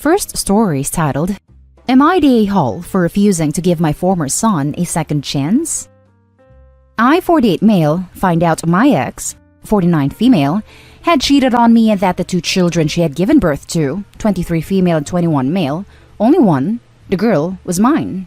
First story is titled, Am I the a-hole for refusing to give my former son a second chance? I, 48 male, find out my ex, 49 female, had cheated on me and that the two children she had given birth to, 23 female and 21 male, only one, the girl, was mine.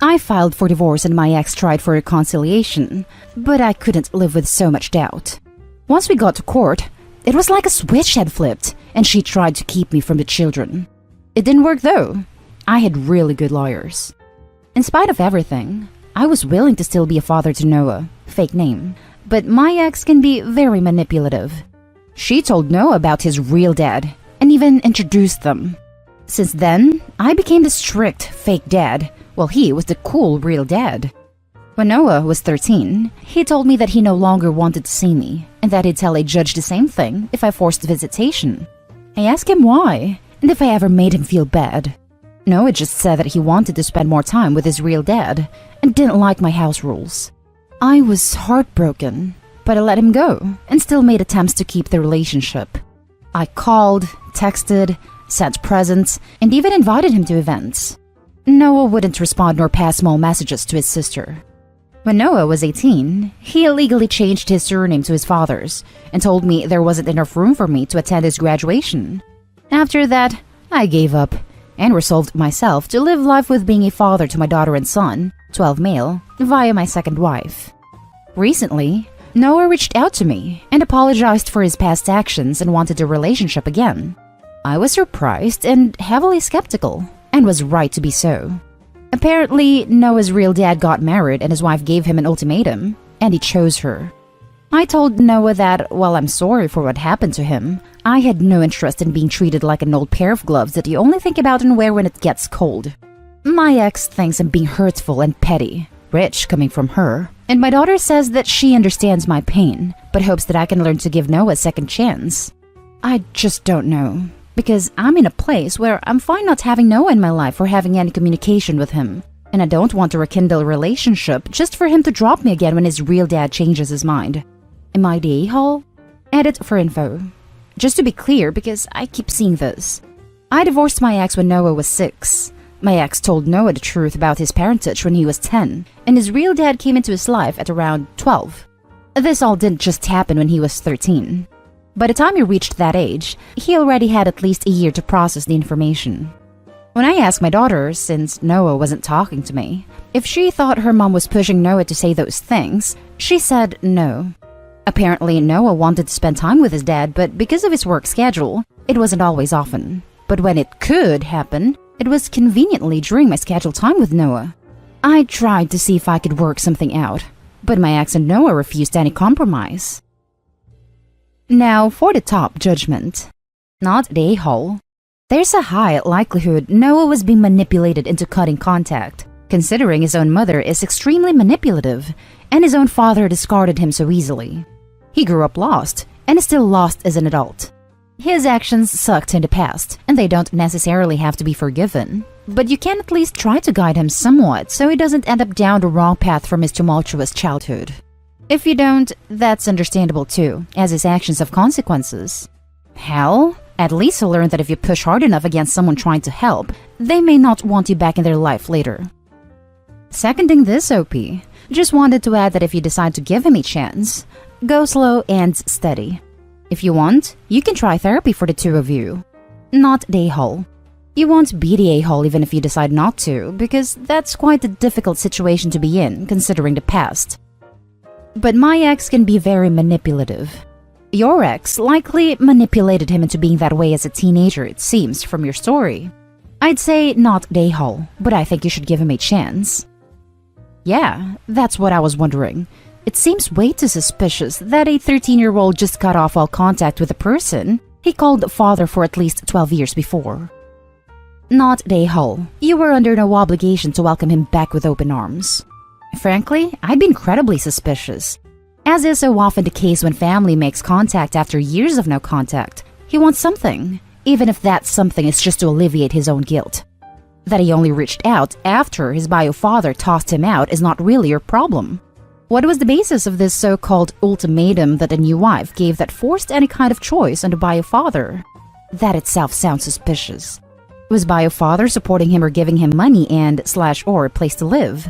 I filed for divorce and my ex tried for reconciliation, but I couldn't live with so much doubt. Once we got to court, it was like a switch had flipped, and she tried to keep me from the children. It didn't work though. I had really good lawyers. In spite of everything, I was willing to still be a father to Noah, fake name, but my ex can be very manipulative. She told Noah about his real dad, and even introduced them. Since then, I became the strict fake dad, while he was the cool real dad. When Noah was 13, he told me that he no longer wanted to see me, and that he'd tell a judge the same thing if I forced visitation. I asked him why, and if I ever made him feel bad. Noah just said that he wanted to spend more time with his real dad, and didn't like my house rules. I was heartbroken, but I let him go, and still made attempts to keep the relationship. I called, texted, sent presents, and even invited him to events. Noah wouldn't respond nor pass small messages to his sister. When Noah was 18, he illegally changed his surname to his father's and told me there wasn't enough room for me to attend his graduation. After that, I gave up and resolved myself to live life with being a father to my daughter and son, 12 male, via my second wife. Recently, Noah reached out to me and apologized for his past actions and wanted a relationship again. I was surprised and heavily skeptical, and was right to be so. Apparently, Noah's real dad got married and his wife gave him an ultimatum, and he chose her. I told Noah that, while I'm sorry for what happened to him, I had no interest in being treated like an old pair of gloves that you only think about and wear when it gets cold. My ex thinks I'm being hurtful and petty, rich coming from her, and my daughter says that she understands my pain, but hopes that I can learn to give Noah a second chance. I just don't know. Because I'm in a place where I'm fine not having Noah in my life or having any communication with him. And I don't want to rekindle a relationship just for him to drop me again when his real dad changes his mind. Am I the a-hole? Edit for info. Just to be clear, because I keep seeing this. I divorced my ex when Noah was 6. My ex told Noah the truth about his parentage when he was 10, and his real dad came into his life at around 12. This all didn't just happen when he was 13. By the time he reached that age, he already had at least a year to process the information. When I asked my daughter, since Noah wasn't talking to me, if she thought her mom was pushing Noah to say those things, she said no. Apparently, Noah wanted to spend time with his dad, but because of his work schedule, it wasn't always often. But when it could happen, it was conveniently during my scheduled time with Noah. I tried to see if I could work something out, but my ex and Noah refused any compromise. Now for the top judgment. Not the a-hole. There's a high likelihood Noah was being manipulated into cutting contact, considering his own mother is extremely manipulative, and his own father discarded him so easily. He grew up lost, and is still lost as an adult. His actions sucked in the past, and they don't necessarily have to be forgiven, but you can at least try to guide him somewhat so he doesn't end up down the wrong path from his tumultuous childhood. If you don't, that's understandable too, as his actions have consequences. Hell, at least he'll learn that if you push hard enough against someone trying to help, they may not want you back in their life later. Seconding this OP, just wanted to add that if you decide to give him a chance, go slow and steady. If you want, you can try therapy for the two of you. Not the a-hole. You won't be the a-hole even if you decide not to, because that's quite a difficult situation to be in, considering the past. But my ex can be very manipulative. Your ex likely manipulated him into being that way as a teenager, it seems, from your story. I'd say not the a-hole, but I think you should give him a chance. Yeah, that's what I was wondering. It seems way too suspicious that a 13-year-old just cut off all contact with a person he called father for at least 12 years before. Not the a-hole. You were under no obligation to welcome him back with open arms. Frankly, I'd be incredibly suspicious. As is so often the case when family makes contact after years of no contact, he wants something, even if that something is just to alleviate his own guilt. That he only reached out after his bio father tossed him out is not really your problem. What was the basis of this so-called ultimatum that a new wife gave that forced any kind of choice on the bio father? That itself sounds suspicious. Was by a father supporting him or giving him money and/or a place to live?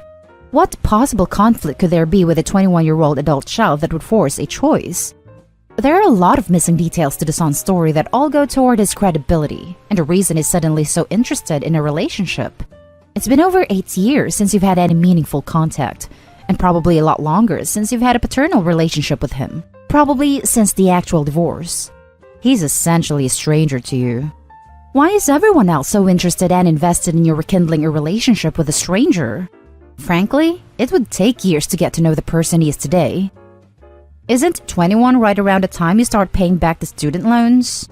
What possible conflict could there be with a 21-year-old adult child that would force a choice? There are a lot of missing details to the son's story that all go toward his credibility and the reason he's suddenly so interested in a relationship. It's been over 8 years since you've had any meaningful contact, and probably a lot longer since you've had a paternal relationship with him, probably since the actual divorce. He's essentially a stranger to you. Why is everyone else so interested and invested in you rekindling a relationship with a stranger? Frankly, it would take years to get to know the person he is today. Isn't 21 right around the time you start paying back the student loans?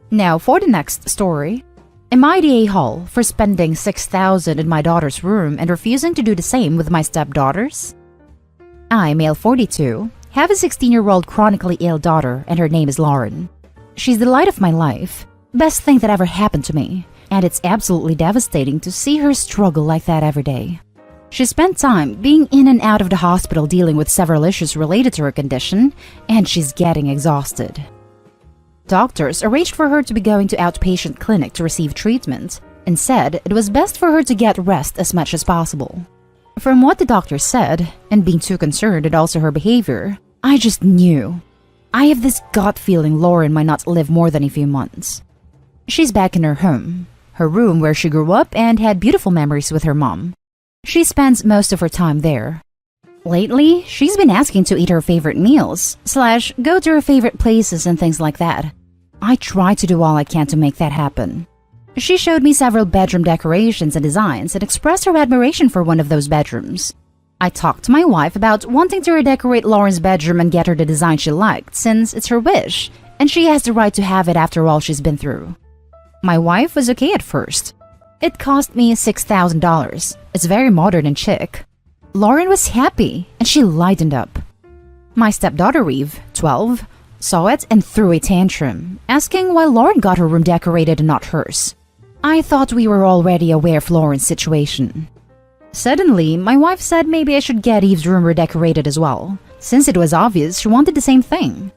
Now for the next story. Am I the a-hole for spending $6,000 in my daughter's room and refusing to do the same with my stepdaughters? I, male 42, have a 16-year-old chronically ill daughter and her name is Lauren. She's the light of my life, best thing that ever happened to me, and it's absolutely devastating to see her struggle like that every day. She spent time being in and out of the hospital dealing with several issues related to her condition, and she's getting exhausted. Doctors arranged for her to be going to outpatient clinic to receive treatment and said it was best for her to get rest as much as possible. From what the doctor said, and being too concerned and also her behavior, I just knew. I have this gut feeling Lauren might not live more than a few months. She's back in her home, her room where she grew up and had beautiful memories with her mom. She spends most of her time there. Lately, she's been asking to eat her favorite meals, / go to her favorite places and things like that. I try to do all I can to make that happen. She showed me several bedroom decorations and designs and expressed her admiration for one of those bedrooms. I talked to my wife about wanting to redecorate Lauren's bedroom and get her the design she liked since it's her wish, and she has the right to have it after all she's been through. My wife was okay at first. It cost me $6,000. It's very modern and chic. Lauren was happy, and she lightened up. My stepdaughter Eve, 12, saw it and threw a tantrum, asking why Lauren got her room decorated and not hers. I thought we were already aware of Lauren's situation. Suddenly, my wife said maybe I should get Eve's room redecorated as well, since it was obvious she wanted the same thing.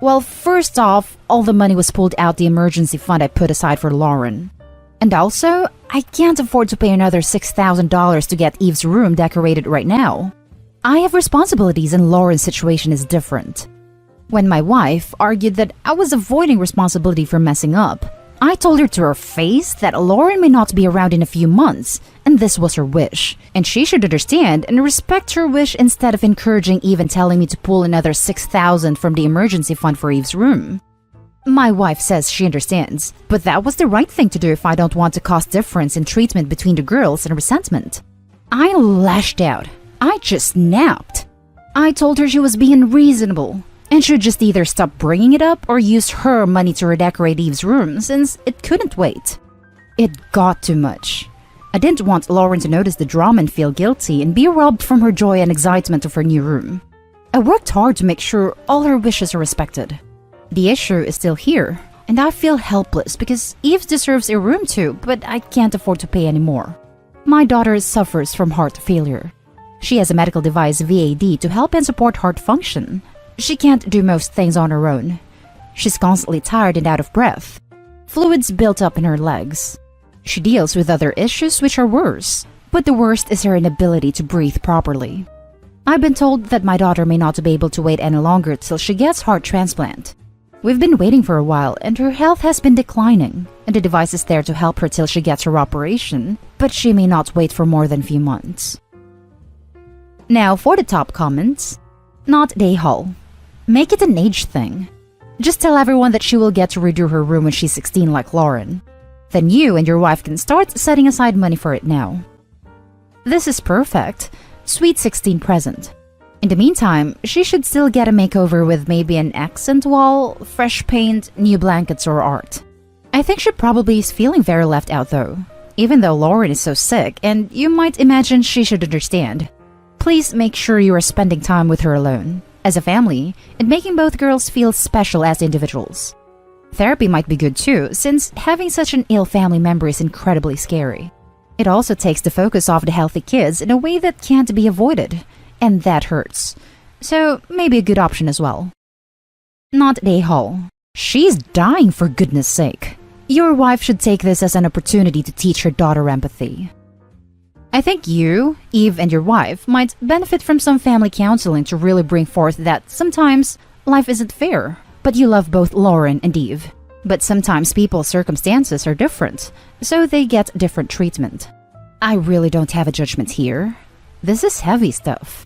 Well, first off, all the money was pulled out the emergency fund I put aside for Lauren. And also, I can't afford to pay another $6,000 to get Eve's room decorated right now. I have responsibilities and Lauren's situation is different. When my wife argued that I was avoiding responsibility for messing up, I told her to her face that Lauren may not be around in a few months, and this was her wish, and she should understand and respect her wish instead of encouraging Eve and telling me to pull another $6,000 from the emergency fund for Eve's room. My wife says she understands, but that was the right thing to do if I don't want to cause difference in treatment between the girls and resentment. I lashed out. I just snapped. I told her she was being reasonable and should just either stop bringing it up or use her money to redecorate Eve's room since it couldn't wait. It got too much. I didn't want Lauren to notice the drama and feel guilty and be robbed from her joy and excitement of her new room. I worked hard to make sure all her wishes are respected. The issue is still here, and I feel helpless because Eve deserves a room too, but I can't afford to pay anymore. My daughter suffers from heart failure. She has a medical device VAD to help and support heart function. She can't do most things on her own. She's constantly tired and out of breath. Fluids built up in her legs. She deals with other issues which are worse, but the worst is her inability to breathe properly. I've been told that my daughter may not be able to wait any longer till she gets heart transplant. We've been waiting for a while and her health has been declining, and the device is there to help her till she gets her operation, but she may not wait for more than a few months. Now for the top comments. Not day haul. Make it an age thing. Just tell everyone that she will get to redo her room when she's 16 like Lauren. Then you and your wife can start setting aside money for it now. This is perfect. Sweet 16 present. In the meantime, she should still get a makeover with maybe an accent wall, fresh paint, new blankets or art. I think she probably is feeling very left out though, even though Lauren is so sick and you might imagine she should understand. Please make sure you are spending time with her alone, as a family, and making both girls feel special as individuals. Therapy might be good too, since having such an ill family member is incredibly scary. It also takes the focus off the healthy kids in a way that can't be avoided, and that hurts. So maybe a good option as well. Not day haul. She's dying for goodness sake. Your wife should take this as an opportunity to teach her daughter empathy. I think you, Eve, and your wife might benefit from some family counseling to really bring forth that sometimes life isn't fair, but you love both Lauren and Eve. But sometimes people's circumstances are different, so they get different treatment. I really don't have a judgment here. This is heavy stuff.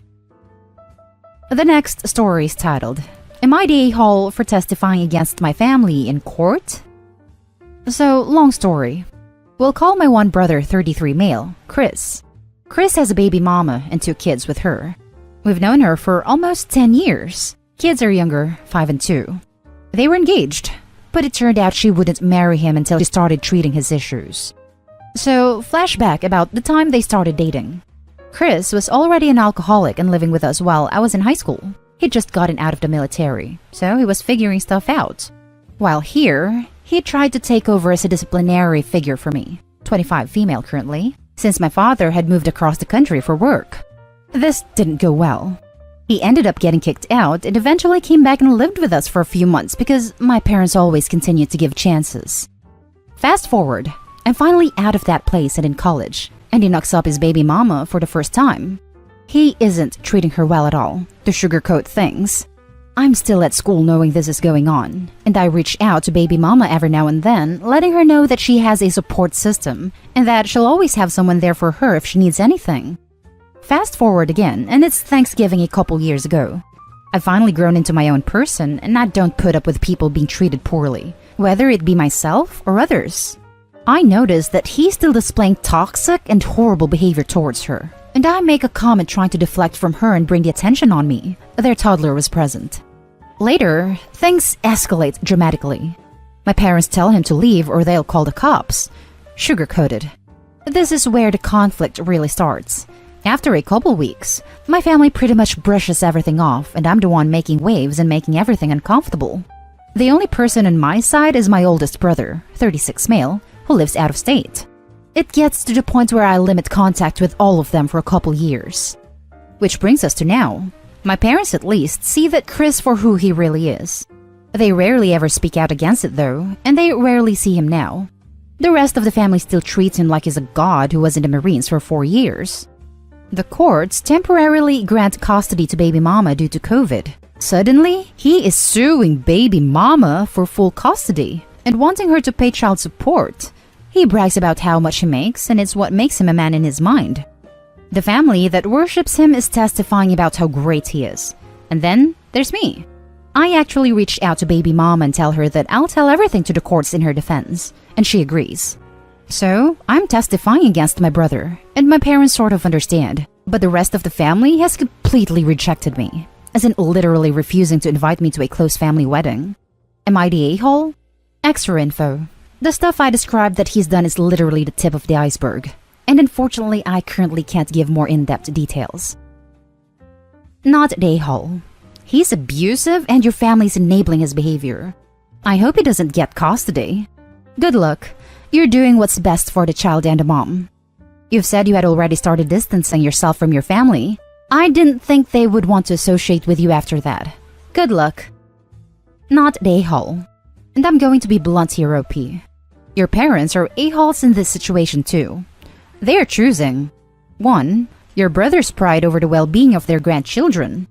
The next story is titled, Am I the a-hole for testifying against my family in court? So, long story. We'll call my one brother 33 male, Chris. Chris has a baby mama and 2 kids with her. We've known her for almost 10 years. Kids are younger, 5 and 2. They were engaged, but it turned out she wouldn't marry him until she started treating his issues. So, flashback about the time they started dating. Chris was already an alcoholic and living with us while I was in high school. He'd just gotten out of the military, so he was figuring stuff out. While here, he tried to take over as a disciplinary figure for me, 25 female currently, since my father had moved across the country for work. This didn't go well. He ended up getting kicked out and eventually came back and lived with us for a few months because my parents always continued to give chances. Fast forward, I'm finally out of that place and in college, and he knocks up his baby mama for the first time. He isn't treating her well at all, to sugarcoat things. I'm still at school knowing this is going on, and I reach out to baby mama every now and then, letting her know that she has a support system and that she'll always have someone there for her if she needs anything. Fast forward again, and it's Thanksgiving a couple years ago. I've finally grown into my own person, and I don't put up with people being treated poorly, whether it be myself or others. I notice that he's still displaying toxic and horrible behavior towards her, and I make a comment trying to deflect from her and bring the attention on me. Their toddler was present. Later, things escalate dramatically. My parents tell him to leave or they'll call the cops. Sugar-coated. This is where the conflict really starts. After a couple weeks, my family pretty much brushes everything off, and I'm the one making waves and making everything uncomfortable. The only person on my side is my oldest brother, 36 male, who lives out of state. It gets to the point where I limit contact with all of them for a couple years. Which brings us to now. My parents at least see that Chris for who he really is. They rarely ever speak out against it though, and they rarely see him now. The rest of the family still treats him like he's a god who was in the Marines for 4 years. The courts temporarily grant custody to baby mama due to COVID. Suddenly, he is suing baby mama for full custody and wanting her to pay child support. He brags about how much he makes, and it's what makes him a man in his mind. The family that worships him is testifying about how great he is. And then, there's me. I actually reached out to baby mama and tell her that I'll tell everything to the courts in her defense, and she agrees. So, I'm testifying against my brother, and my parents sort of understand, but the rest of the family has completely rejected me, as in literally refusing to invite me to a close family wedding. Am I the a-hole? Extra info. The stuff I described that he's done is literally the tip of the iceberg, and unfortunately I currently can't give more in-depth details. Not the a-hole. He's abusive and your family's enabling his behavior. I hope he doesn't get custody. Good luck. You're doing what's best for the child and the mom. You've said you had already started distancing yourself from your family. I didn't think they would want to associate with you after that. Good luck. Not the a-hole. And I'm going to be blunt here, OP. Your parents are a-holes in this situation too. They are choosing 1. Your brother's pride over the well-being of their grandchildren.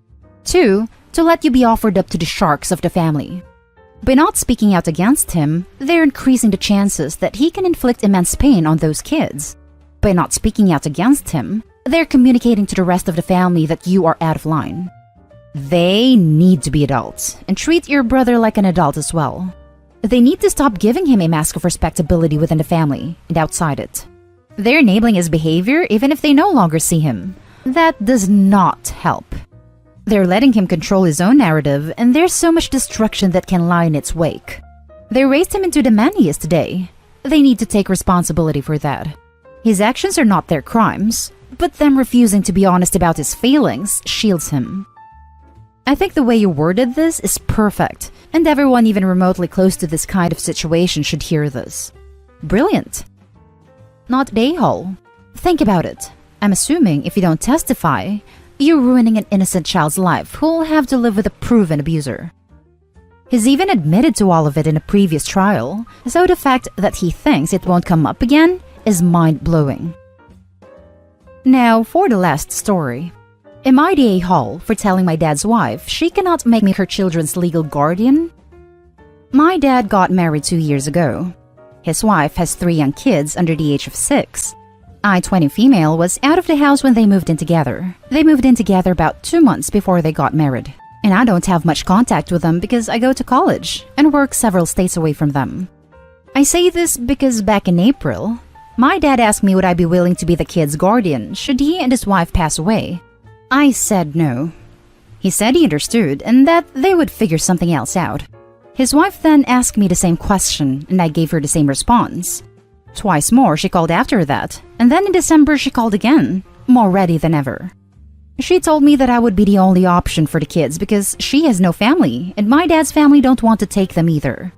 2. To let you be offered up to the sharks of the family. By not speaking out against him, they're increasing the chances that he can inflict immense pain on those kids. By not speaking out against him, they're communicating to the rest of the family that you are out of line. They need to be adults and treat your brother like an adult as well. They need to stop giving him a mask of respectability within the family and outside it. They're enabling his behavior even if they no longer see him. That does not help. They're letting him control his own narrative, and there's so much destruction that can lie in its wake. They raised him into the man he is today. They need to take responsibility for that. His actions are not their crimes, but them refusing to be honest about his feelings shields him. I think the way you worded this is perfect, and everyone even remotely close to this kind of situation should hear this. Brilliant. Not the a-hole. Think about it. I'm assuming if you don't testify, you're ruining an innocent child's life who'll have to live with a proven abuser. He's even admitted to all of it in a previous trial, so the fact that he thinks it won't come up again is mind-blowing. Now for the last story. Am I the a-hole for telling my dad's wife she cannot make me her children's legal guardian? My dad got married 2 years ago. His wife has 3 young kids under the age of 6. I, 20 female, was out of the house when they moved in together. They moved in together about 2 months before they got married. And I don't have much contact with them because I go to college and work several states away from them. I say this because back in April, my dad asked me would I be willing to be the kid's guardian should he and his wife pass away. I said no. He said he understood and that they would figure something else out. His wife then asked me the same question and I gave her the same response. Twice more she called after that, and then in December she called again, more ready than ever. She told me that I would be the only option for the kids because she has no family and my dad's family don't want to take them either.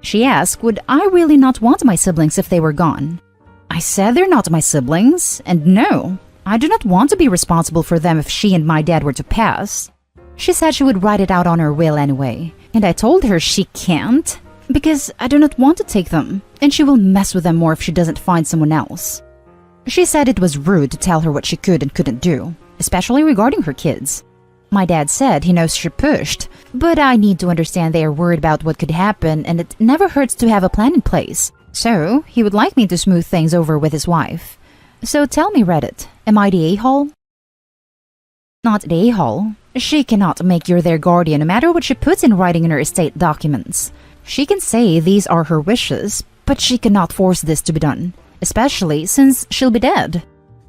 She asked would I really not want my siblings if they were gone. I said they're not my siblings, and no, I do not want to be responsible for them if she and my dad were to pass. She said she would write it out on her will anyway, and I told her she can't because I do not want to take them and she will mess with them more if she doesn't find someone else. She said it was rude to tell her what she could and couldn't do, especially regarding her kids. My dad said he knows she pushed, but I need to understand they are worried about what could happen and it never hurts to have a plan in place. So, he would like me to smooth things over with his wife. So tell me, Reddit, am I the a-hole? Not the a-hole. She cannot make you their guardian no matter what she puts in writing in her estate documents. She can say these are her wishes, but she cannot force this to be done, especially since she'll be dead.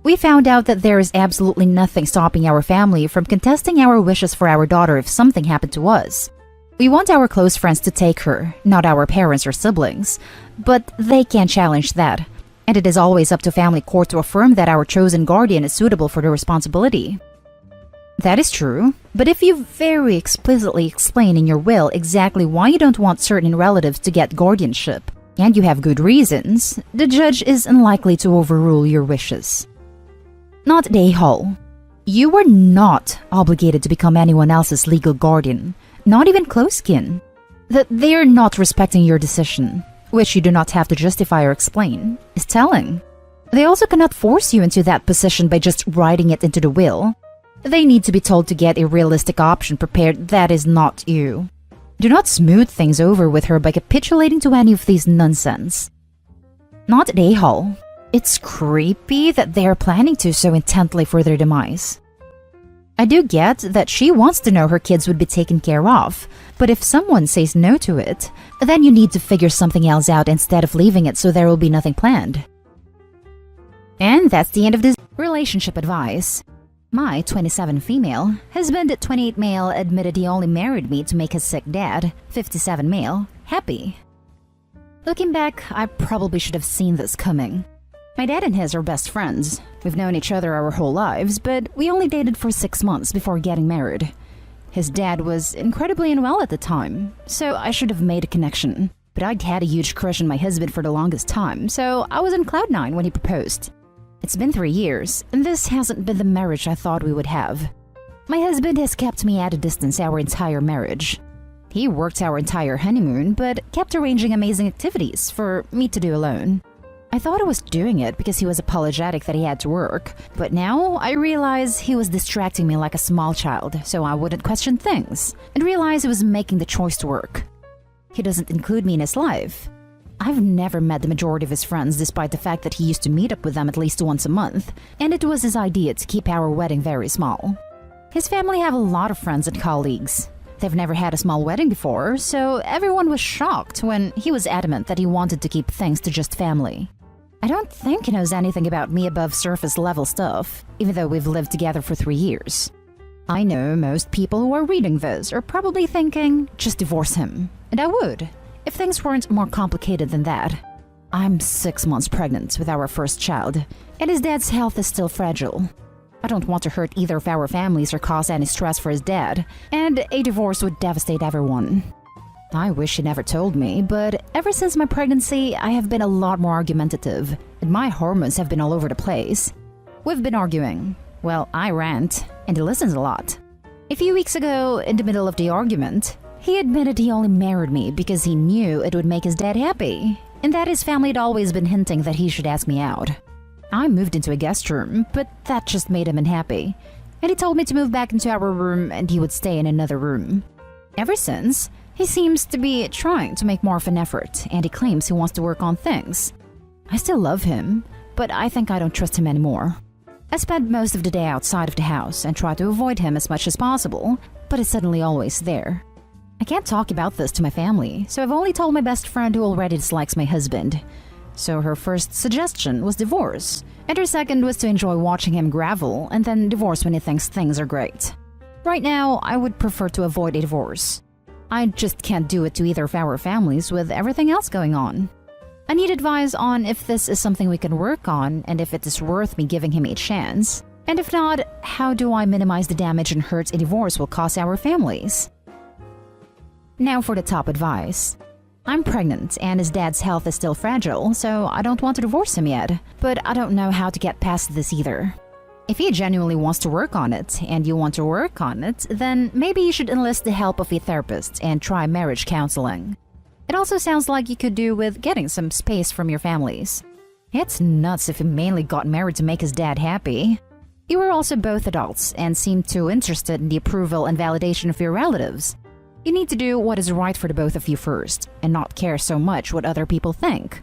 We found out that there is absolutely nothing stopping our family from contesting our wishes for our daughter if something happened to us. We want our close friends to take her, not our parents or siblings, but they can't challenge that, and it is always up to family court to affirm that our chosen guardian is suitable for the responsibility. That is true, but if you very explicitly explain in your will exactly why you don't want certain relatives to get guardianship, and you have good reasons, the judge is unlikely to overrule your wishes. Not the a-hole. You are not obligated to become anyone else's legal guardian, not even close kin. That they are not respecting your decision, which you do not have to justify or explain, is telling. They also cannot force you into that position by just writing it into the will. They need to be told to get a realistic option prepared that is not you. Do not smooth things over with her by capitulating to any of these nonsense. Not the a-hole. It's creepy that they are planning to so intently for their demise. I do get that she wants to know her kids would be taken care of, but if someone says no to it, then you need to figure something else out instead of leaving it so there will be nothing planned. And that's the end of this relationship advice. My 27 female husband, 28 male, admitted he only married me to make his sick dad, 57 male, happy. Looking back, I probably should have seen this coming. My dad and his are best friends. We've known each other our whole lives, but we only dated for 6 months before getting married. His dad was incredibly unwell at the time, so I should have made a connection. But I'd had a huge crush on my husband for the longest time, so I was on cloud 9 when he proposed. It's been 3 years, and this hasn't been the marriage I thought we would have. My husband has kept me at a distance our entire marriage. He worked our entire honeymoon, but kept arranging amazing activities for me to do alone. I thought I was doing it because he was apologetic that he had to work, but now I realize he was distracting me like a small child so I wouldn't question things, and realize he was making the choice to work. He doesn't include me in his life. I've never met the majority of his friends despite the fact that he used to meet up with them at least once a month, and it was his idea to keep our wedding very small. His family have a lot of friends and colleagues. They've never had a small wedding before, so everyone was shocked when he was adamant that he wanted to keep things to just family. I don't think he knows anything about me above surface level stuff, even though we've lived together for 3 years. I know most people who are reading this are probably thinking, just divorce him. And I would, if things weren't more complicated than that. I'm 6 months pregnant with our first child, and his dad's health is still fragile. I don't want to hurt either of our families or cause any stress for his dad, and a divorce would devastate everyone. I wish he never told me, but ever since my pregnancy, I have been a lot more argumentative, and my hormones have been all over the place. We've been arguing. Well, I rant, and he listens a lot. A few weeks ago, in the middle of the argument, He admitted he only married me because he knew it would make his dad happy, and that his family had always been hinting that he should ask me out. I moved into a guest room, but that just made him unhappy, and he told me to move back into our room and he would stay in another room. Ever since, he seems to be trying to make more of an effort, and he claims he wants to work on things. I still love him, but I think I don't trust him anymore. I spend most of the day outside of the house and try to avoid him as much as possible, but he's suddenly always there. I can't talk about this to my family, so I've only told my best friend who already dislikes my husband. So her first suggestion was divorce, and her second was to enjoy watching him gravel and then divorce when he thinks things are great. Right now, I would prefer to avoid a divorce. I just can't do it to either of our families with everything else going on. I need advice on if this is something we can work on and if it is worth me giving him a chance. And if not, how do I minimize the damage and hurt a divorce will cause our families? Now for the top advice. I'm pregnant and his dad's health is still fragile, so I don't want to divorce him yet, but I don't know how to get past this either. If he genuinely wants to work on it and you want to work on it, then maybe you should enlist the help of a therapist and try marriage counseling. It also sounds like you could do with getting some space from your families. It's nuts if he mainly got married to make his dad happy. You were also both adults and seemed too interested in the approval and validation of your relatives. You need to do what is right for the both of you first, and not care so much what other people think.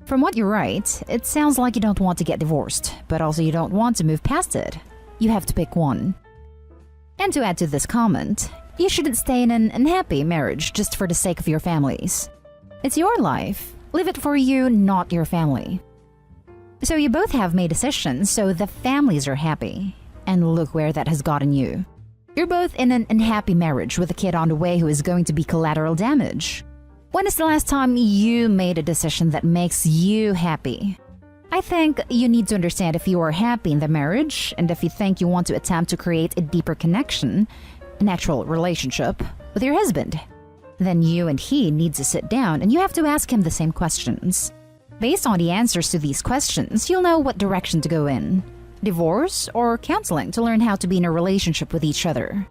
From what you write, it sounds like you don't want to get divorced, but also you don't want to move past it. You have to pick one. And to add to this comment, you shouldn't stay in an unhappy marriage just for the sake of your families. It's your life. Live it for you, not your family. So you both have made decisions so the families are happy. And look where that has gotten you. You're both in an unhappy marriage with a kid on the way who is going to be collateral damage. When is the last time you made a decision that makes you happy? I think you need to understand if you are happy in the marriage and if you think you want to attempt to create a deeper connection, an actual relationship, with your husband. Then you and he need to sit down and you have to ask him the same questions. Based on the answers to these questions, you'll know what direction to go in. Divorce or counseling to learn how to be in a relationship with each other.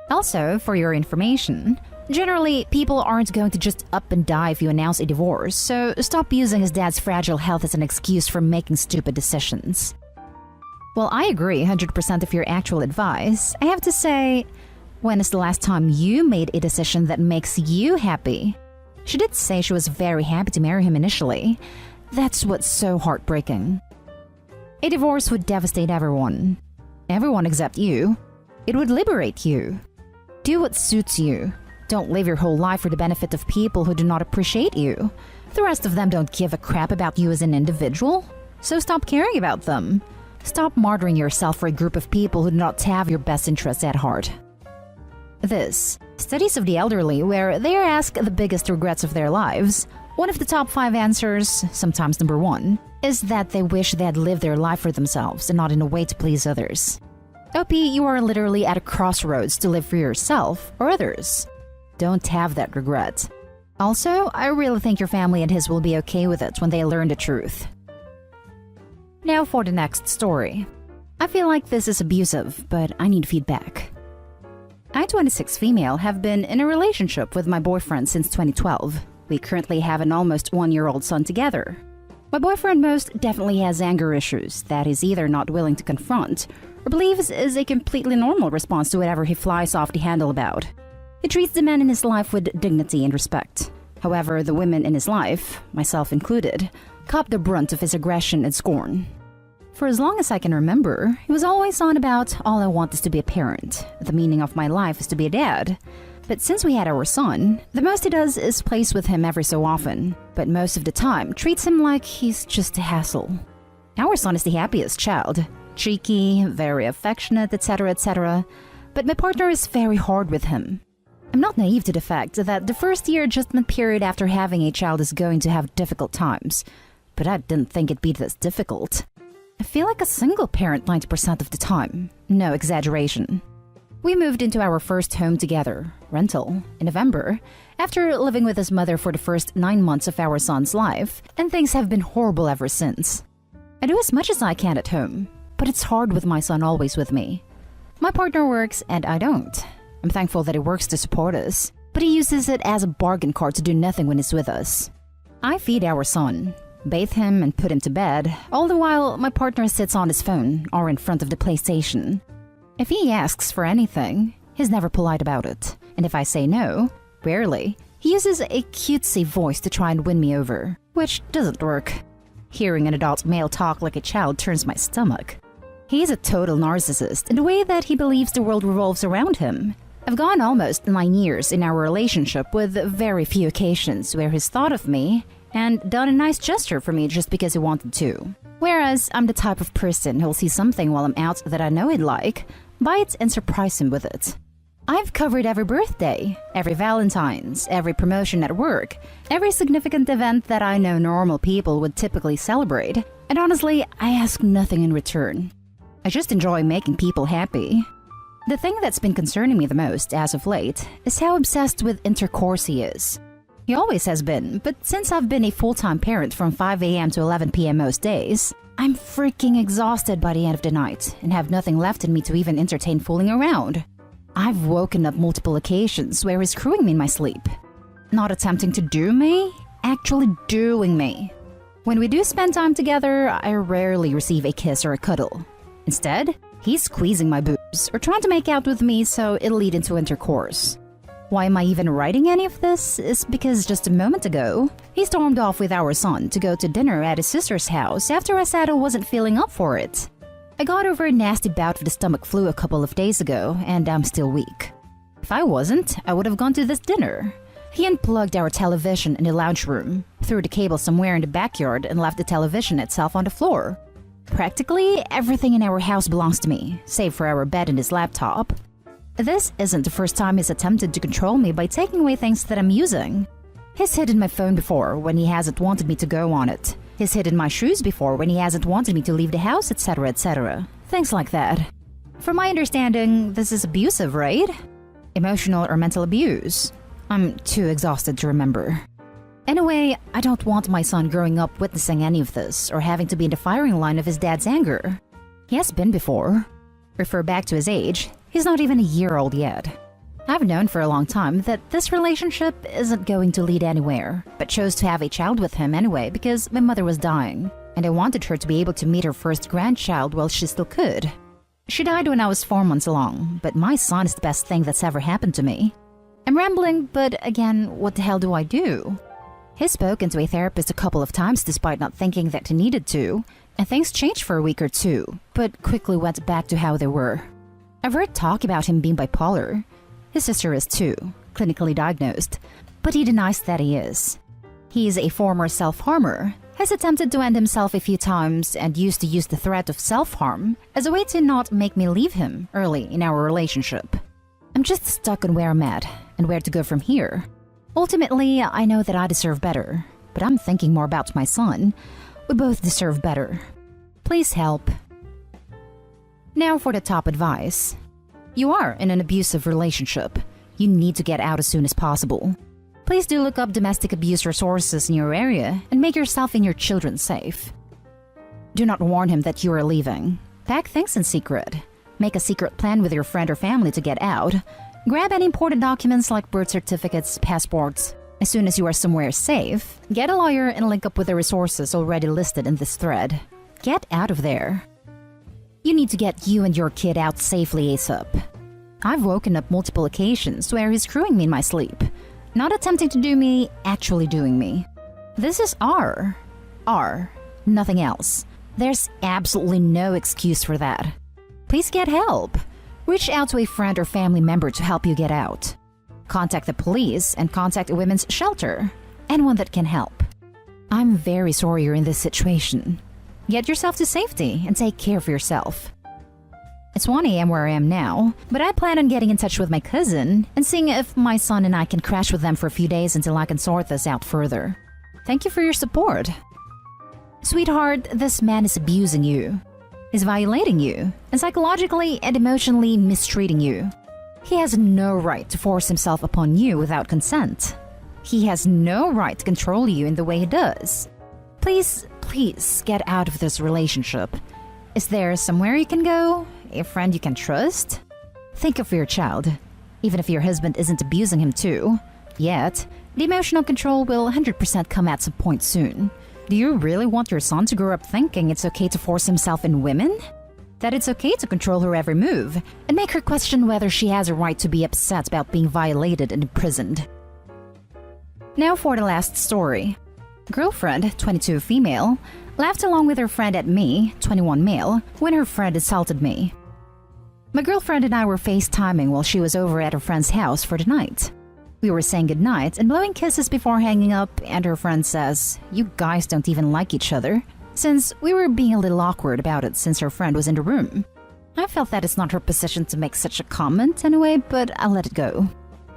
Also, for your information, generally, people aren't going to just up and die if you announce a divorce, so stop using his dad's fragile health as an excuse for making stupid decisions. Well, I agree 100% of your actual advice. I have to say, when is the last time you made a decision that makes you happy? She did say she was very happy to marry him initially. That's what's so heartbreaking. A divorce would devastate everyone. Everyone except you. It would liberate you. Do what suits you. Don't live your whole life for the benefit of people who do not appreciate you. The rest of them don't give a crap about you as an individual. So stop caring about them. Stop martyring yourself for a group of people who do not have your best interests at heart. This, studies of the elderly where they are asked the biggest regrets of their lives. One of the top 5 answers, sometimes number 1, is that they wish they had lived their life for themselves and not in a way to please others. OP, you are literally at a crossroads to live for yourself or others. Don't have that regret. Also, I really think your family and his will be okay with it when they learn the truth. Now for the next story. I feel like this is abusive, but I need feedback. I, 26 female, have been in a relationship with my boyfriend since 2012. We currently have an almost 1-year-old son together. My boyfriend most definitely has anger issues that he's either not willing to confront or believes is a completely normal response to whatever he flies off the handle about. He treats the men in his life with dignity and respect. However, the women in his life, myself included, cop the brunt of his aggression and scorn. For as long as I can remember, he was always on about, all I want is to be a parent. The meaning of my life is to be a dad. But since we had our son, the most he does is plays with him every so often, but most of the time treats him like he's just a hassle. Our son is the happiest child. Cheeky, very affectionate, etc., etc. But my partner is very hard with him. I'm not naive to the fact that the first year adjustment period after having a child is going to have difficult times, but I didn't think it'd be this difficult. I feel like a single parent 90% of the time. No exaggeration. We moved into our first home together, rental, in November, after living with his mother for the first 9 months of our son's life, and things have been horrible ever since. I do as much as I can at home, but it's hard with my son always with me. My partner works and I don't. I'm thankful that he works to support us, but he uses it as a bargain card to do nothing when he's with us. I feed our son, bathe him and put him to bed, all the while my partner sits on his phone or in front of the PlayStation. If he asks for anything, he's never polite about it, and if I say no, rarely, he uses a cutesy voice to try and win me over, which doesn't work. Hearing an adult male talk like a child turns my stomach. He's a total narcissist in the way that he believes the world revolves around him. I've gone almost 9 years in our relationship with very few occasions where he's thought of me and done a nice gesture for me just because he wanted to. Whereas I'm the type of person who'll see something while I'm out that I know he'd like, buy it and surprise him with it. I've covered every birthday, every Valentine's, every promotion at work, every significant event that I know normal people would typically celebrate, and honestly, I ask nothing in return. I just enjoy making people happy. The thing that's been concerning me the most as of late is how obsessed with intercourse he is. He always has been, but since I've been a full-time parent from 5 a.m. to 11 p.m. most days, I'm freaking exhausted by the end of the night and have nothing left in me to even entertain fooling around. I've woken up multiple occasions where he's screwing me in my sleep. Not attempting to do me, actually doing me. When we do spend time together, I rarely receive a kiss or a cuddle. Instead, he's squeezing my boobs or trying to make out with me so it'll lead into intercourse. Why am I even writing any of this is because just a moment ago, he stormed off with our son to go to dinner at his sister's house after I said I wasn't feeling up for it. I got over a nasty bout of the stomach flu a couple of days ago, and I'm still weak. If I wasn't, I would have gone to this dinner. He unplugged our television in the lounge room, threw the cable somewhere in the backyard, and left the television itself on the floor. Practically everything in our house belongs to me, save for our bed and his laptop. This isn't the first time he's attempted to control me by taking away things that I'm using. He's hidden my phone before when he hasn't wanted me to go on it. He's hidden my shoes before when he hasn't wanted me to leave the house, etc., etc. Things like that. From my understanding, this is abusive, right? Emotional or mental abuse. I'm too exhausted to remember. Anyway, I don't want my son growing up witnessing any of this or having to be in the firing line of his dad's anger. He has been before. Refer back to his age, he's not even a year old yet. I've known for a long time that this relationship isn't going to lead anywhere, but chose to have a child with him anyway because my mother was dying, and I wanted her to be able to meet her first grandchild while she still could. She died when I was 4 months along, but my son is the best thing that's ever happened to me. I'm rambling, but again, what the hell do I do? He's spoken to a therapist a couple of times despite not thinking that he needed to, and things changed for a week or two, but quickly went back to how they were. I've heard talk about him being bipolar. His sister is too, clinically diagnosed, but he denies that he is. He's a former self-harmer, has attempted to end himself a few times, and used to use the threat of self-harm as a way to not make me leave him early in our relationship. I'm just stuck on where I'm at and where to go from here. Ultimately, I know that I deserve better, but I'm thinking more about my son. We both deserve better. Please help. Now for the top advice. You are in an abusive relationship. You need to get out as soon as possible. Please do look up domestic abuse resources in your area and make yourself and your children safe. Do not warn him that you are leaving. Pack things in secret. Make a secret plan with your friend or family to get out. Grab any important documents like birth certificates, passports. As soon as you are somewhere safe, get a lawyer and link up with the resources already listed in this thread. Get out of there. You need to get you and your kid out safely ASAP. I've woken up multiple occasions where he's screwing me in my sleep. Not attempting to do me, actually doing me. This is R. R. Nothing else. There's absolutely no excuse for that. Please get help. Reach out to a friend or family member to help you get out. Contact the police and contact a women's shelter. Anyone that can help. I'm very sorry you're in this situation. Get yourself to safety and take care of yourself. It's 1 a.m. where I am now, but I plan on getting in touch with my cousin and seeing if my son and I can crash with them for a few days until I can sort this out further. Thank you for your support. Sweetheart, this man is abusing you. He's violating you and psychologically and emotionally mistreating you. He has no right to force himself upon you without consent. He has no right to control you in the way he does. Please get out of this relationship. Is there somewhere you can go? A friend you can trust? Think of your child. even if your husband isn't abusing him too. Yet, the emotional control will 100% come at some point soon. Do you really want your son to grow up thinking it's okay to force himself in women? That it's okay to control her every move and make her question whether she has a right to be upset about being violated and imprisoned. Now for the last story. Girlfriend, 22 female, laughed along with her friend at me, 21 male, when her friend insulted me. My girlfriend and I were FaceTiming while she was over at her friend's house for the night. We were saying goodnight and blowing kisses before hanging up, and her friend says, "You guys don't even like each other," since we were being a little awkward about it since her friend was in the room. I felt that it's not her position to make such a comment anyway, but I let it go.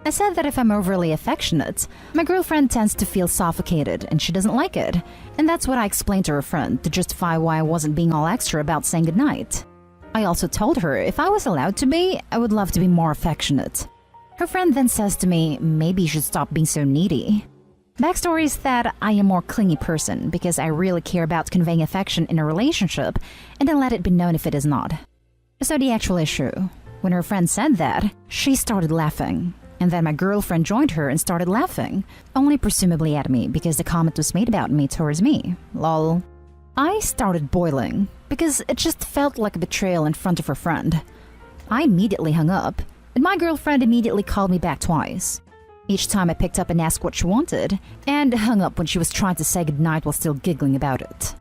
I said that if I'm overly affectionate, my girlfriend tends to feel suffocated and she doesn't like it, and that's what I explained to her friend to justify why I wasn't being all extra about saying goodnight. I also told her if I was allowed to be, I would love to be more affectionate. Her friend then says to me, maybe you should stop being so needy. Backstory is that I am a more clingy person because I really care about conveying affection in a relationship and then let it be known if it is not. So the actual issue, when her friend said that, she started laughing. And then my girlfriend joined her and started laughing, only presumably at me because the comment was made about me towards me. Lol. I started boiling because it just felt like a betrayal in front of her friend. I immediately hung up, and my girlfriend immediately called me back twice. Each time I picked up and asked what she wanted, and hung up when she was trying to say goodnight while still giggling about it.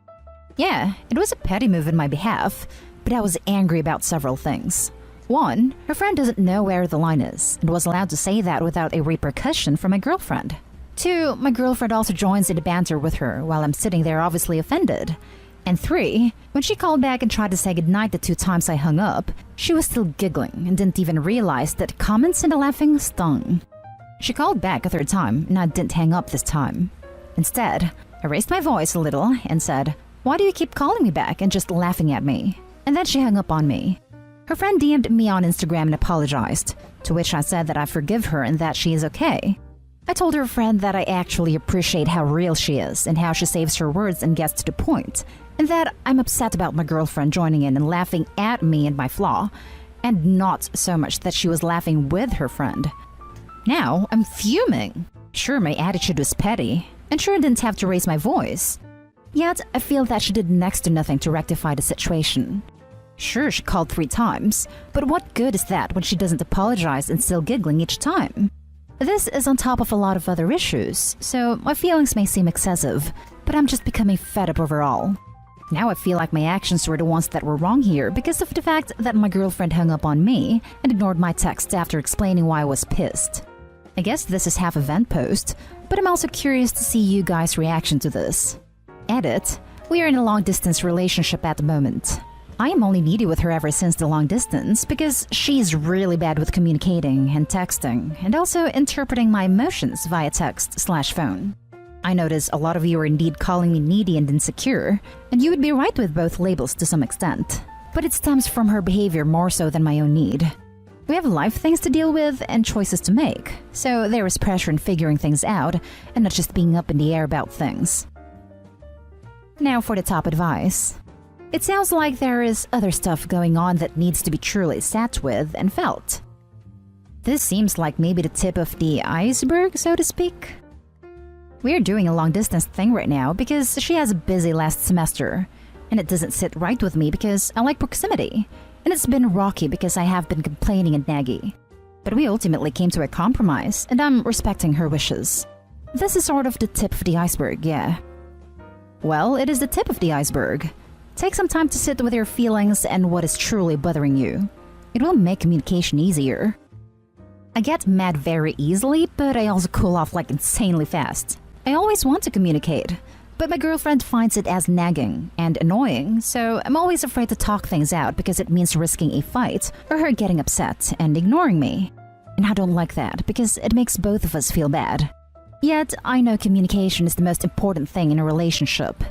Yeah, it was a petty move in my behalf, but I was angry about several things. 1, her friend doesn't know where the line is, and was allowed to say that without a repercussion from my girlfriend. 2, my girlfriend also joins in the banter with her while I'm sitting there obviously offended. And 3, when she called back and tried to say goodnight the 2 times I hung up, she was still giggling and didn't even realize that comments and the laughing stung. She called back a 3rd time, and I didn't hang up this time. Instead, I raised my voice a little and said, "Why do you keep calling me back and just laughing at me?" And then she hung up on me. Her friend DM'd me on Instagram and apologized, to which I said that I forgive her and that she is okay. I told her friend that I actually appreciate how real she is and how she saves her words and gets to the point, and that I'm upset about my girlfriend joining in and laughing at me and my flaw, and not so much that she was laughing with her friend. Now, I'm fuming. Sure, my attitude was petty, and sure I didn't have to raise my voice. Yet, I feel that she did next to nothing to rectify the situation. Sure, she called 3 times, but what good is that when she doesn't apologize and still giggling each time? This is on top of a lot of other issues, so my feelings may seem excessive, but I'm just becoming fed up overall. Now I feel like my actions were the ones that were wrong here because of the fact that my girlfriend hung up on me and ignored my text after explaining why I was pissed. I guess this is half a vent post, but I'm also curious to see you guys' reaction to this. Edit: we are in a long-distance relationship at the moment. I am only needy with her ever since the long distance because she's really bad with communicating and texting and also interpreting my emotions via text/phone. I notice a lot of you are indeed calling me needy and insecure, and you would be right with both labels to some extent. But it stems from her behavior more so than my own need. We have life things to deal with and choices to make, so there is pressure in figuring things out and not just being up in the air about things. Now for the top advice. It sounds like there is other stuff going on that needs to be truly sat with and felt. This seems like maybe the tip of the iceberg, so to speak. We're doing a long-distance thing right now because she has a busy last semester, and it doesn't sit right with me because I like proximity, and it's been rocky because I have been complaining and naggy. But we ultimately came to a compromise, and I'm respecting her wishes. This is sort of the tip of the iceberg, yeah. Well, it is the tip of the iceberg. Take some time to sit with your feelings and what is truly bothering you. It will make communication easier. I get mad very easily, but I also cool off like insanely fast. I always want to communicate, but my girlfriend finds it as nagging and annoying, so I'm always afraid to talk things out because it means risking a fight or her getting upset and ignoring me. And I don't like that because it makes both of us feel bad. Yet, I know communication is the most important thing in a relationship.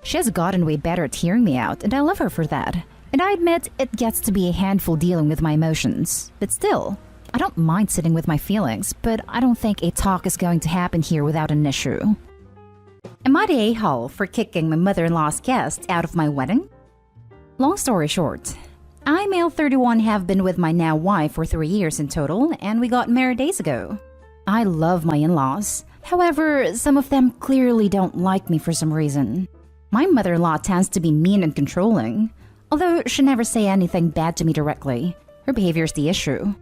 She has gotten way better at hearing me out, and I love her for that. And I admit it gets to be a handful dealing with my emotions. But still, I don't mind sitting with my feelings, but I don't think a talk is going to happen here without an issue. Am I the a-hole for kicking my mother-in-law's guest out of my wedding? Long story short, I, male 31, have been with my now wife for 3 years in total, and we got married days ago. I love my in-laws. However, some of them clearly don't like me for some reason. My mother-in-law tends to be mean and controlling, although she never say anything bad to me directly. Her behavior is the issue.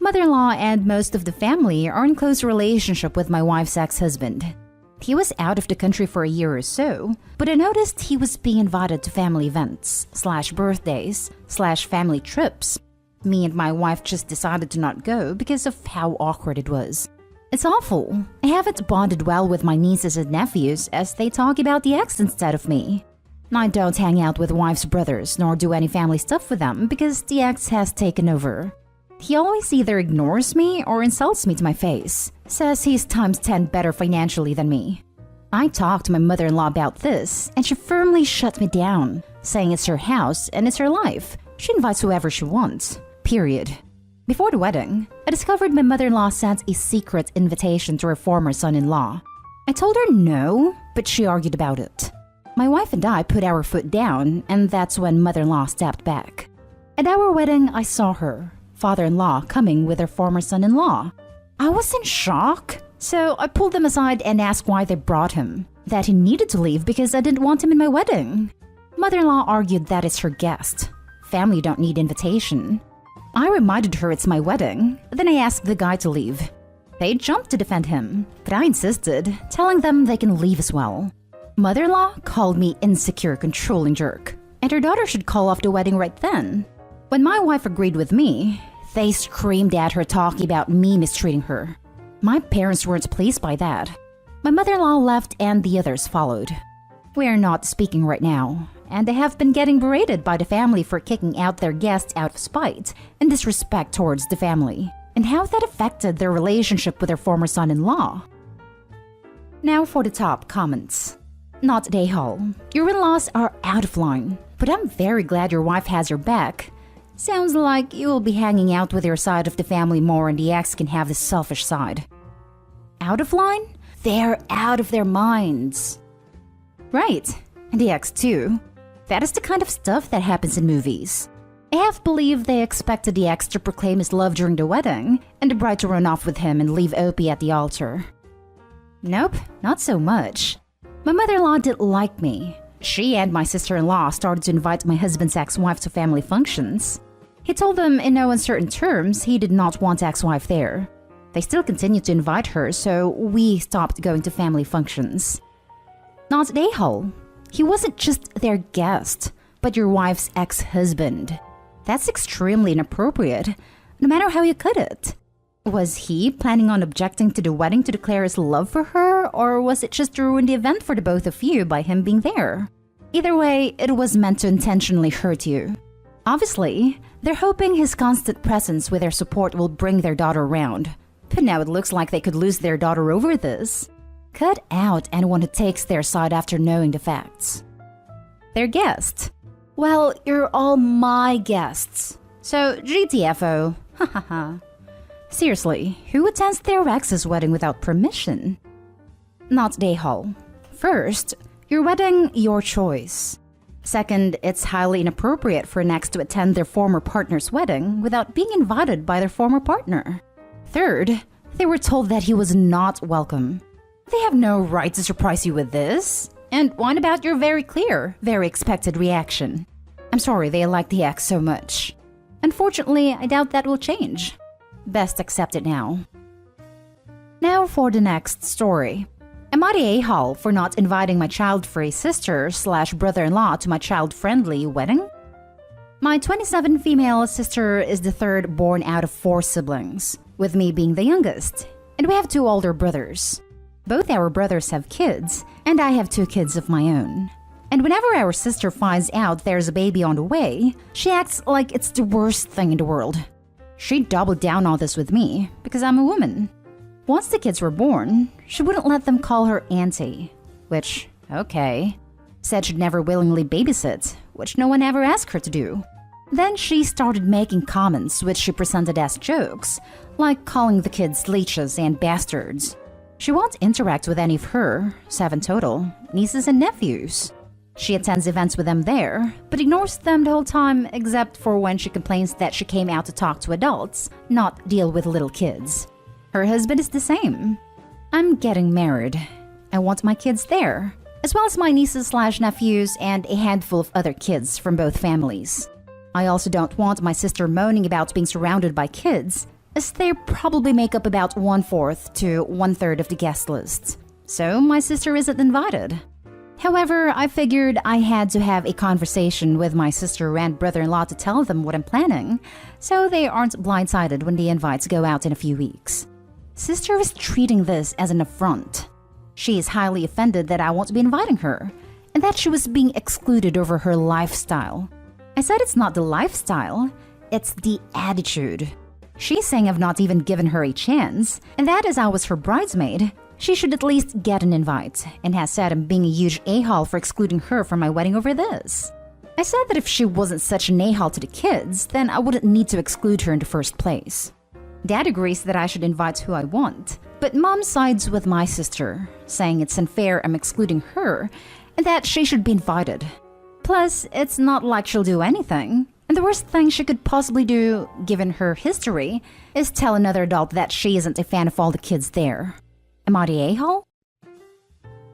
Mother-in-law and most of the family are in close relationship with my wife's ex-husband. He was out of the country for a year or so, but I noticed he was being invited to family events, /birthdays, /family trips. Me and my wife just decided to not go because of how awkward it was. It's awful. I haven't bonded well with my nieces and nephews as they talk about the ex instead of me. I don't hang out with wife's brothers nor do any family stuff with them because the ex has taken over. He always either ignores me or insults me to my face, says he's times 10 better financially than me. I talked to my mother-in-law about this and she firmly shut me down, saying it's her house and it's her life. She invites whoever she wants. Period. Before the wedding, I discovered my mother-in-law sent a secret invitation to her former son-in-law. I told her no, but she argued about it. My wife and I put our foot down, and that's when mother-in-law stepped back. At our wedding, I saw her, father-in-law, coming with her former son-in-law. I was in shock, so I pulled them aside and asked why they brought him. That he needed to leave because I didn't want him in my wedding. Mother-in-law argued that it's her guest. Family don't need invitation. I reminded her it's my wedding, then I asked the guy to leave. They jumped to defend him, but I insisted, telling them they can leave as well. Mother-in-law called me insecure, controlling jerk, and her daughter should call off the wedding right then. When my wife agreed with me, they screamed at her talking about me mistreating her. My parents weren't pleased by that. My mother-in-law left and the others followed. We are not speaking right now, and they have been getting berated by the family for kicking out their guests out of spite and disrespect towards the family, and how that affected their relationship with their former son-in-law. Now for the top comments. Not Dayhall. Your in-laws are out of line, but I'm very glad your wife has your back. Sounds like you will be hanging out with your side of the family more and the ex can have the selfish side. Out of line? They're out of their minds. Right, and the ex too. That is the kind of stuff that happens in movies. I half believe they expected the ex to proclaim his love during the wedding and the bride to run off with him and leave Opie at the altar. Nope, not so much. My mother-in-law didn't like me. She and my sister-in-law started to invite my husband's ex-wife to family functions. He told them in no uncertain terms he did not want ex-wife there. They still continued to invite her, so we stopped going to family functions. Not Dayhall. He wasn't just their guest, but your wife's ex-husband. That's extremely inappropriate, no matter how you cut it. Was he planning on objecting to the wedding to declare his love for her, or was it just to ruin the event for the both of you by him being there? Either way, it was meant to intentionally hurt you. Obviously, they're hoping his constant presence with their support will bring their daughter around. But now it looks like they could lose their daughter over this. Cut out anyone who takes their side after knowing the facts. Their guest. Well, you're all my guests. So, GTFO. Hahaha. Seriously, who attends their ex's wedding without permission? Not Dayhall. First, your wedding, your choice. Second, it's highly inappropriate for an ex to attend their former partner's wedding without being invited by their former partner. Third, they were told that he was not welcome. They have no right to surprise you with this. And what about your very clear, very expected reaction? I'm sorry they like the ex so much. Unfortunately, I doubt that will change. Best accept it now. Now for the next story. Am I the a-hole for not inviting my child-free sister/brother-in-law to my child-friendly wedding? My 27 female sister is the third born out of 4 siblings, with me being the youngest, and we have 2 older brothers. Both our brothers have kids, and I have 2 kids of my own. And whenever our sister finds out there's a baby on the way, she acts like it's the worst thing in the world. She doubled down on this with me, because I'm a woman. Once the kids were born, she wouldn't let them call her auntie, which, okay. Said she'd never willingly babysit, which no one ever asked her to do. Then she started making comments which she presented as jokes, like calling the kids leeches and bastards. She won't interact with any of her, 7 total, nieces and nephews. She attends events with them there, but ignores them the whole time except for when she complains that she came out to talk to adults, not deal with little kids. Her husband is the same. I'm getting married. I want my kids there, as well as my nieces/nephews and a handful of other kids from both families. I also don't want my sister moaning about being surrounded by kids, as they probably make up about 1/4 to 1/3 of the guest list. So my sister isn't invited. However, I figured I had to have a conversation with my sister and brother-in-law to tell them what I'm planning, so they aren't blindsided when the invites go out in a few weeks. Sister is treating this as an affront. She is highly offended that I won't be inviting her, and that she was being excluded over her lifestyle. I said it's not the lifestyle, it's the attitude. She's saying I've not even given her a chance, and that as I was her bridesmaid, she should at least get an invite, and has said I'm being a huge a-hole for excluding her from my wedding over this. I said that if she wasn't such an a-hole to the kids, then I wouldn't need to exclude her in the first place. Dad agrees that I should invite who I want, but Mom sides with my sister, saying it's unfair I'm excluding her, and that she should be invited. Plus, it's not like she'll do anything, and the worst thing she could possibly do, given her history, is tell another adult that she isn't a fan of all the kids there. Am I the a-hole?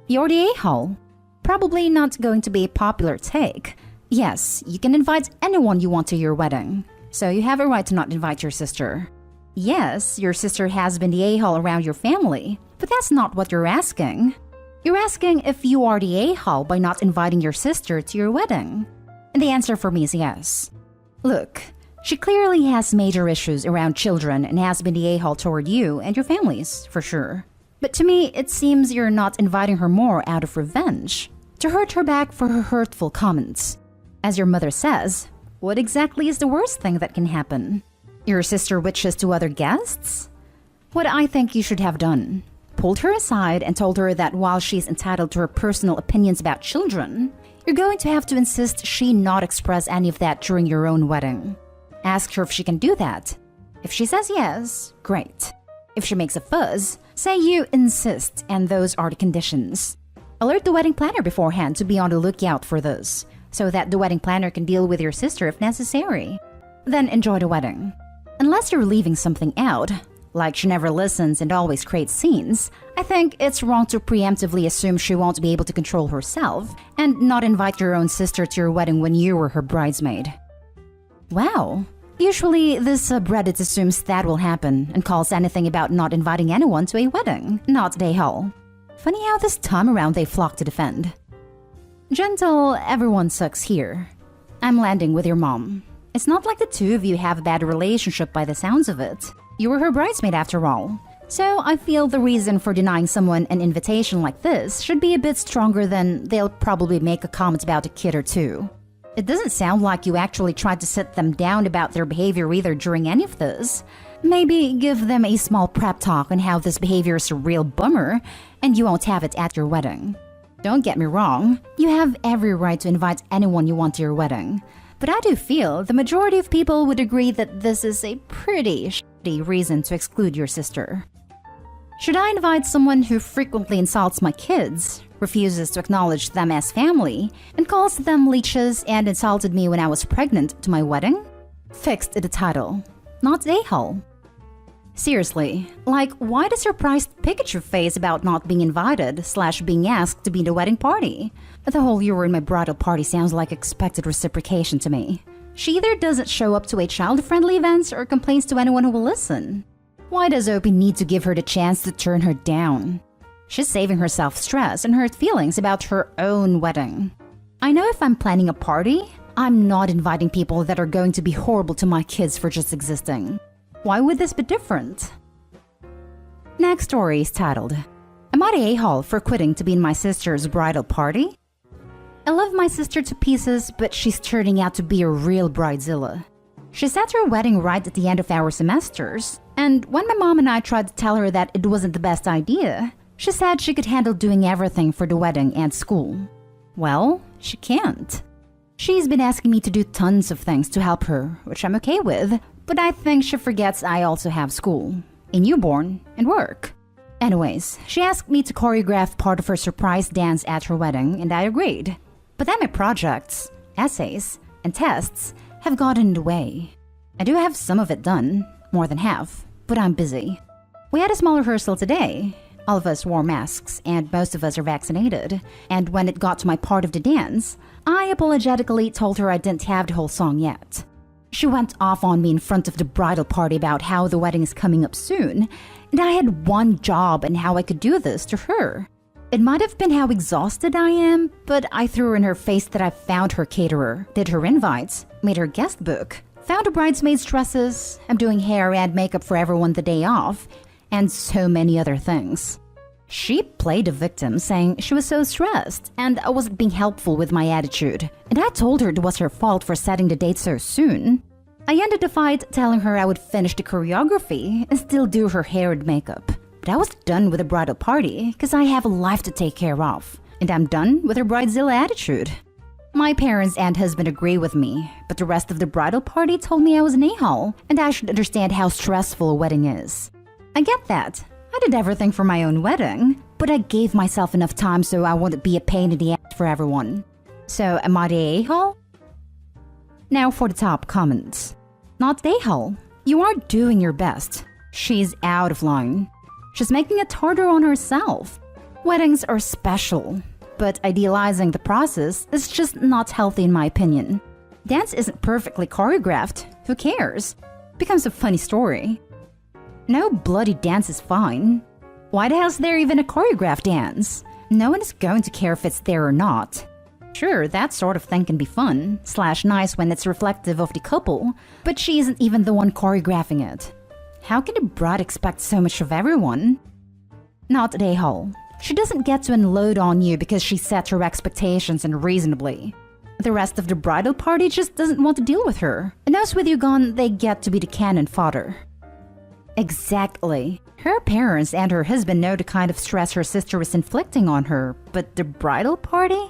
You're the a-hole. Probably not going to be a popular take. Yes, you can invite anyone you want to your wedding, so you have a right to not invite your sister. Yes, your sister has been the a-hole around your family, but that's not what you're asking. You're asking if you are the a-hole by not inviting your sister to your wedding. And the answer for me is yes. Look, she clearly has major issues around children and has been the a-hole toward you and your families, for sure. But to me, it seems you're not inviting her more out of revenge, to hurt her back for her hurtful comments. As your mother says, what exactly is the worst thing that can happen? Your sister witches to other guests? What I think you should have done, pulled her aside and told her that while she's entitled to her personal opinions about children, you're going to have to insist she not express any of that during your own wedding. Ask her if she can do that. If she says yes, great. If she makes a fuss, say you insist and those are the conditions. Alert the wedding planner beforehand to be on the lookout for this, so that the wedding planner can deal with your sister if necessary. Then enjoy the wedding. Unless you're leaving something out, like she never listens and always creates scenes, I think it's wrong to preemptively assume she won't be able to control herself and not invite your own sister to your wedding when you were her bridesmaid. Wow. Usually, this subreddit assumes that will happen and calls anything about not inviting anyone to a wedding, not a hole. Funny how this time around they flock to defend. Gentle, everyone sucks here. I'm landing with your mom. It's not like the two of you have a bad relationship by the sounds of it. You were her bridesmaid after all. So I feel the reason for denying someone an invitation like this should be a bit stronger than they'll probably make a comment about a kid or two. It doesn't sound like you actually tried to sit them down about their behavior either during any of this. Maybe give them a small prep talk on how this behavior is a real bummer, and you won't have it at your wedding. Don't get me wrong, you have every right to invite anyone you want to your wedding. But I do feel the majority of people would agree that this is a pretty shitty reason to exclude your sister. Should I invite someone who frequently insults my kids, refuses to acknowledge them as family, and calls them leeches and insulted me when I was pregnant to my wedding? Fixed the title. Not a-hole. Seriously, like, why the surprised Pikachu face about not being invited/being asked to be in the wedding party? The whole "you were in my bridal party" sounds like expected reciprocation to me. She either doesn't show up to a child-friendly events or complains to anyone who will listen. Why does Opie need to give her the chance to turn her down? She's saving herself stress and hurt feelings about her own wedding. I know if I'm planning a party, I'm not inviting people that are going to be horrible to my kids for just existing. Why would this be different? Next story is titled, Am I the a-hole for quitting to be in my sister's bridal party? I love my sister to pieces, but she's turning out to be a real bridezilla. She's at her wedding right at the end of our semesters, and when my mom and I tried to tell her that it wasn't the best idea, she said she could handle doing everything for the wedding and school. Well, she can't. She's been asking me to do tons of things to help her, which I'm okay with, but I think she forgets I also have school, a newborn, and work. Anyways, she asked me to choreograph part of her surprise dance at her wedding, and I agreed. But then my projects, essays, and tests have gotten in the way. I do have some of it done, more than half, but I'm busy. We had a small rehearsal today. All of us wore masks, and most of us are vaccinated. And when it got to my part of the dance, I apologetically told her I didn't have the whole song yet. She went off on me in front of the bridal party about how the wedding is coming up soon, and I had one job and how I could do this to her. It might have been how exhausted I am, but I threw in her face that I found her caterer, did her invites, made her guest book, found her bridesmaids' dresses, I'm doing hair and makeup for everyone the day off, and so many other things. She played the victim, saying she was so stressed and I wasn't being helpful with my attitude, and I told her it was her fault for setting the date so soon. I ended the fight telling her I would finish the choreography and still do her hair and makeup. But I was done with the bridal party because I have a life to take care of, and I'm done with her bridezilla attitude. My parents and husband agree with me, but the rest of the bridal party told me I was an a-hole and I should understand how stressful a wedding is. I get that. I did everything for my own wedding, but I gave myself enough time so I wouldn't be a pain in the ass for everyone. So am I the a-hole? Now for the top comments. Not the a-hole. You are doing your best. She's out of line. She's making it harder on herself. Weddings are special, but idealizing the process is just not healthy in my opinion. Dance isn't perfectly choreographed. Who cares? Becomes a funny story. No bloody dance is fine. Why the hell is there even a choreographed dance? No one is going to care if it's there or not. Sure, that sort of thing can be fun, / nice when it's reflective of the couple, but she isn't even the one choreographing it. How can the bride expect so much of everyone? Not the a-hole. She doesn't get to unload on you because she set her expectations unreasonably. The rest of the bridal party just doesn't want to deal with her, and as with you gone, they get to be the cannon fodder. Exactly. Her parents and her husband know the kind of stress her sister is inflicting on her, but the bridal party?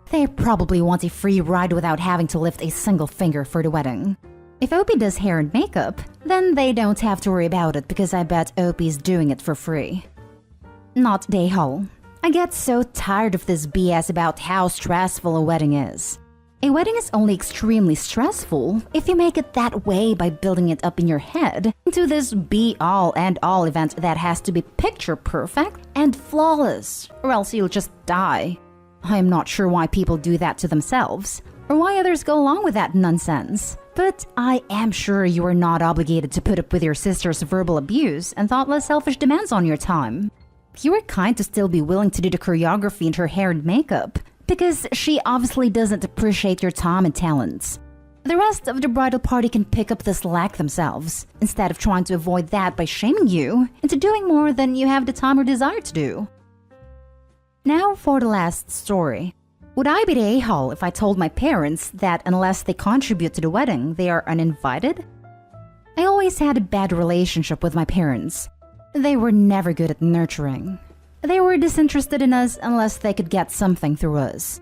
They probably want a free ride without having to lift a single finger for the wedding. If Opie does hair and makeup, then they don't have to worry about it because I bet Opie's doing it for free. Not the a-hole. I get so tired of this BS about how stressful a wedding is. A wedding is only extremely stressful if you make it that way by building it up in your head into this be-all and all event that has to be picture perfect and flawless, or else you'll just die. I'm not sure why people do that to themselves, or why others go along with that nonsense, but I am sure you are not obligated to put up with your sister's verbal abuse and thoughtless selfish demands on your time. You are kind to still be willing to do the choreography and her hair and makeup, because she obviously doesn't appreciate your time and talents. The rest of the bridal party can pick up the slack themselves, instead of trying to avoid that by shaming you into doing more than you have the time or desire to do. Now for the last story. Would I be the a-hole if I told my parents that unless they contribute to the wedding, they are uninvited? I always had a bad relationship with my parents. They were never good at nurturing. They were disinterested in us unless they could get something through us.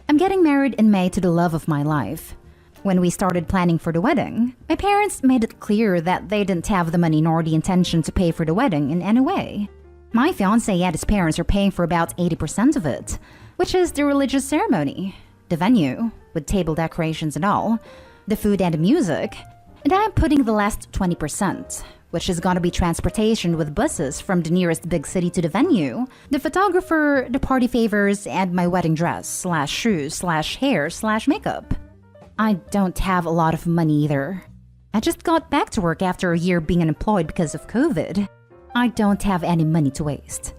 I'm getting married in May to the love of my life. When we started planning for the wedding, my parents made it clear that they didn't have the money nor the intention to pay for the wedding in any way. My fiancé and his parents are paying for about 80% of it, which is the religious ceremony, the venue, with table decorations and all, the food and the music, and I'm putting the last 20%, which is gonna be transportation with buses from the nearest big city to the venue, the photographer, the party favors, and my wedding dress / shoes / hair / makeup. I don't have a lot of money either. I just got back to work after a year being unemployed because of COVID. I don't have any money to waste.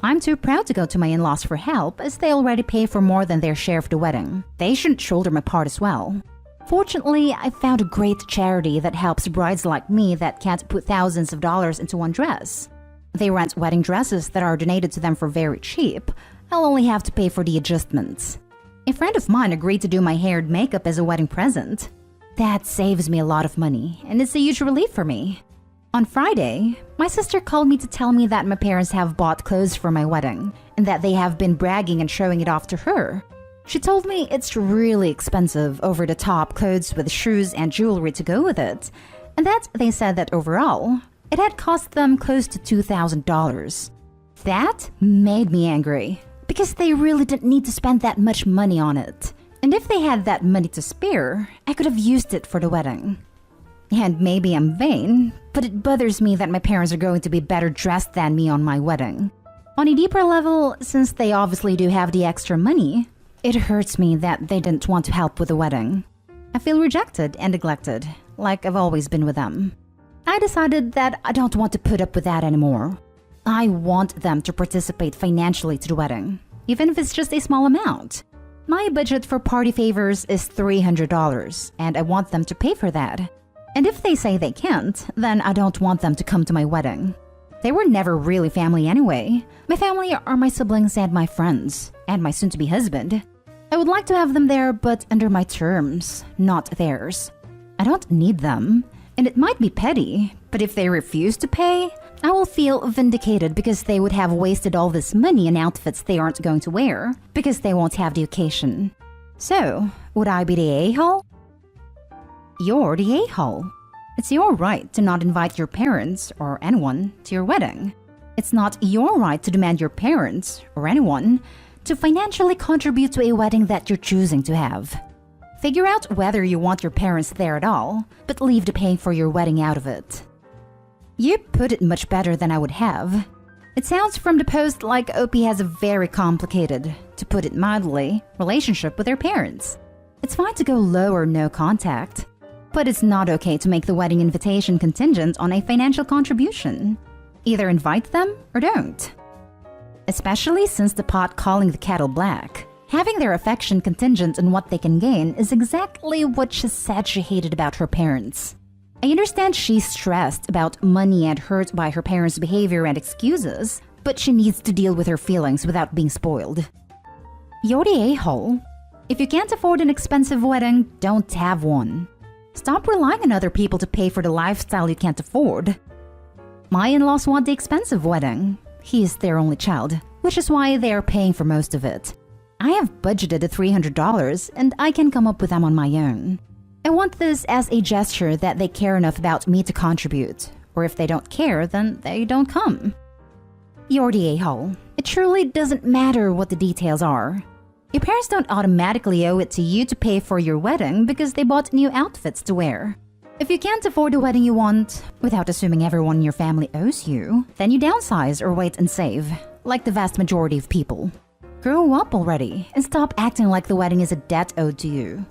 I'm too proud to go to my in-laws for help as they already pay for more than their share of the wedding. They shouldn't shoulder my part as well. Fortunately, I found a great charity that helps brides like me that can't put thousands of dollars into one dress. They rent wedding dresses that are donated to them for very cheap. I'll only have to pay for the adjustments. A friend of mine agreed to do my hair and makeup as a wedding present. That saves me a lot of money, and it's a huge relief for me. On Friday, my sister called me to tell me that my parents have bought clothes for my wedding, and that they have been bragging and showing it off to her. She told me it's really expensive over-the-top clothes with shoes and jewelry to go with it, and that they said that overall, it had cost them close to $2,000. That made me angry, because they really didn't need to spend that much money on it. And if they had that money to spare, I could have used it for the wedding. And maybe I'm vain, but it bothers me that my parents are going to be better dressed than me on my wedding. On a deeper level, since they obviously do have the extra money, it hurts me that they didn't want to help with the wedding. I feel rejected and neglected, like I've always been with them. I decided that I don't want to put up with that anymore. I want them to participate financially to the wedding, even if it's just a small amount. My budget for party favors is $300, and I want them to pay for that. And if they say they can't, then I don't want them to come to my wedding. They were never really family anyway. My family are my siblings and my friends, and my soon-to-be husband. I would like to have them there, but under my terms, not theirs. I don't need them, and it might be petty, but if they refuse to pay, I will feel vindicated because they would have wasted all this money in outfits they aren't going to wear because they won't have the occasion. So, would I be the a-hole? You're the a-hole. It's your right to not invite your parents or anyone to your wedding. It's not your right to demand your parents or anyone to financially contribute to a wedding that you're choosing to have. Figure out whether you want your parents there at all, but leave the paying for your wedding out of it. You put it much better than I would have. It sounds from the post like Opie has a very complicated, to put it mildly, relationship with her parents. It's fine to go low or no contact, but it's not okay to make the wedding invitation contingent on a financial contribution. Either invite them or don't. Especially since the pot calling the kettle black. Having their affection contingent on what they can gain is exactly what she said she hated about her parents. I understand she's stressed about money and hurt by her parents' behavior and excuses, but she needs to deal with her feelings without being spoiled. You're the a-hole. If you can't afford an expensive wedding, don't have one. Stop relying on other people to pay for the lifestyle you can't afford. My in-laws want the expensive wedding. He is their only child, which is why they are paying for most of it. I have budgeted the $300 and I can come up with them on my own. I want this as a gesture that they care enough about me to contribute, or if they don't care, then they don't come. You're the a-hole. It truly doesn't matter what the details are. Your parents don't automatically owe it to you to pay for your wedding because they bought new outfits to wear. If you can't afford the wedding you want, without assuming everyone in your family owes you, then you downsize or wait and save, like the vast majority of people. Grow up already and stop acting like the wedding is a debt owed to you.